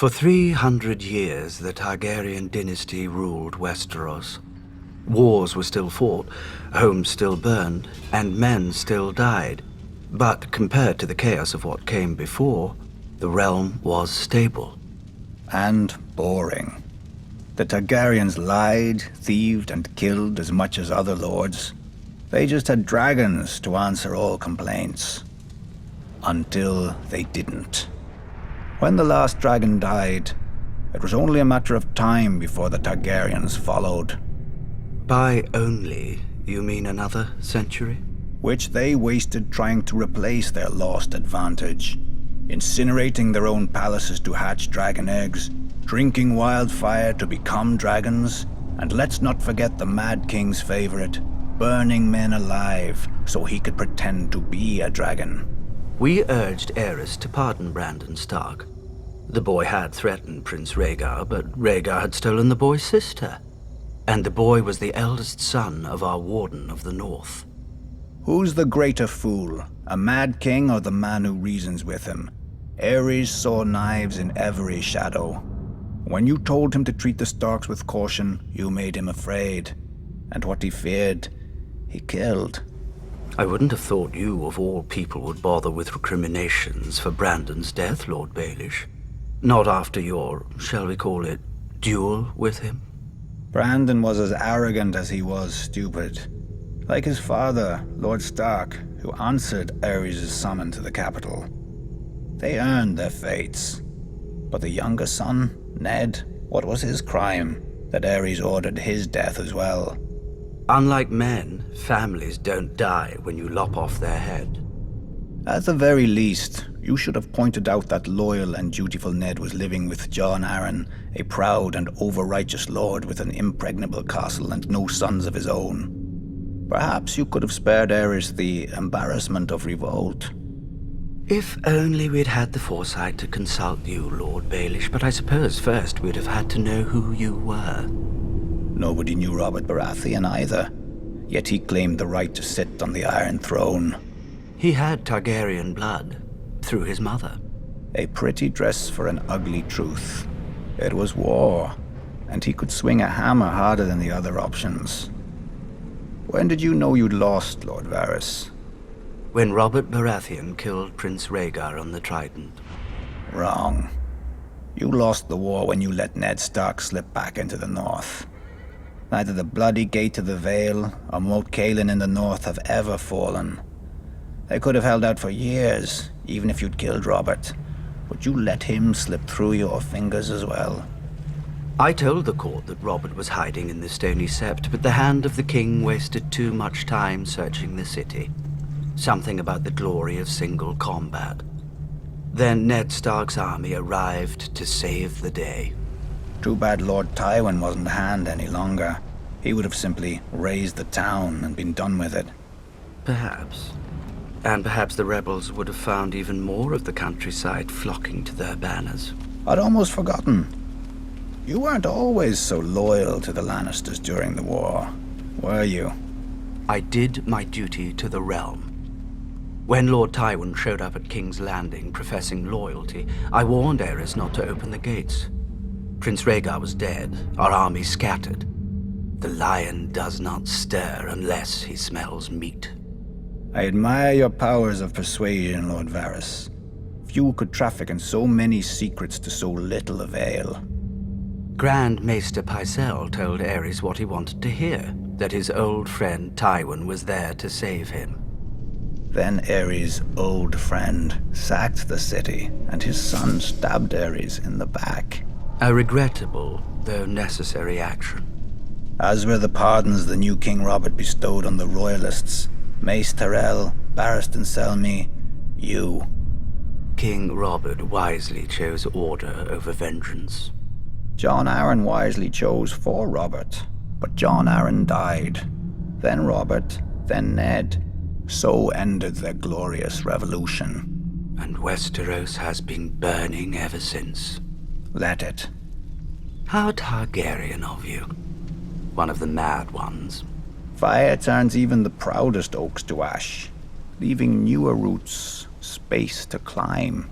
For 300 years, the Targaryen dynasty ruled Westeros. Wars were still fought, homes still burned, and men still died. But compared to the chaos of what came before, the realm was stable. And boring. The Targaryens lied, thieved, and killed as much as other lords. They just had dragons to answer all complaints. Until they didn't. When the last dragon died, it was only a matter of time before the Targaryens followed. By only, you mean another century? Which they wasted trying to replace their lost advantage. Incinerating their own palaces to hatch dragon eggs, drinking wildfire to become dragons, and let's not forget the Mad King's favorite, burning men alive so he could pretend to be a dragon. We urged Aerys to pardon Brandon Stark. The boy had threatened Prince Rhaegar, but Rhaegar had stolen the boy's sister. And the boy was the eldest son of our Warden of the North. Who's the greater fool, a Mad King or the man who reasons with him? Aerys saw knives in every shadow. When you told him to treat the Starks with caution, you made him afraid. And what he feared, he killed. I wouldn't have thought you, of all people, would bother with recriminations for Brandon's death, Lord Baelish. Not after your, shall we call it, duel with him? Brandon was as arrogant as he was stupid. Like his father, Lord Stark, who answered Aerys' summon to the capital. They earned their fates. But the younger son, Ned, what was his crime? That Aerys ordered his death as well. Unlike men, families don't die when you lop off their head. At the very least, you should have pointed out that loyal and dutiful Ned was living with Jon Arryn, a proud and over-righteous lord with an impregnable castle and no sons of his own. Perhaps you could have spared Aerys the embarrassment of revolt. If only we'd had the foresight to consult you, Lord Baelish, but I suppose first we'd have had to know who you were. Nobody knew Robert Baratheon either, yet he claimed the right to sit on the Iron Throne. He had Targaryen blood, through his mother. A pretty dress for an ugly truth. It was war, and he could swing a hammer harder than the other options. When did you know you'd lost, Lord Varys? When Robert Baratheon killed Prince Rhaegar on the Trident. Wrong. You lost the war when you let Ned Stark slip back into the north. Neither the bloody Gate of the Vale or Moat Cailin in the north have ever fallen. They could have held out for years, even if you'd killed Robert. But you let him slip through your fingers as well. I told the court that Robert was hiding in the Stony Sept, but the hand of the king wasted too much time searching the city. Something about the glory of single combat. Then Ned Stark's army arrived to save the day. Too bad Lord Tywin wasn't a hand any longer. He would have simply razed the town and been done with it. Perhaps. And perhaps the rebels would have found even more of the countryside flocking to their banners. I'd almost forgotten. You weren't always so loyal to the Lannisters during the war, were you? I did my duty to the realm. When Lord Tywin showed up at King's Landing professing loyalty, I warned Aerys not to open the gates. Prince Rhaegar was dead, our army scattered. The lion does not stir unless he smells meat. I admire your powers of persuasion, Lord Varys. Few could traffic in so many secrets to so little avail. Grand Maester Pycelle told Aerys what he wanted to hear, that his old friend Tywin was there to save him. Then Aerys' old friend sacked the city, and his son stabbed Aerys in the back. A regrettable, though necessary action. As were the pardons the new King Robert bestowed on the Royalists. Mace Tyrell, Barristan Selmy, you. King Robert wisely chose order over vengeance. Jon Arryn wisely chose for Robert, but Jon Arryn died. Then Robert, then Ned. So ended their glorious revolution. And Westeros has been burning ever since. Let it. How Targaryen of you. One of the mad ones. Fire turns even the proudest oaks to ash, leaving newer roots, space to climb.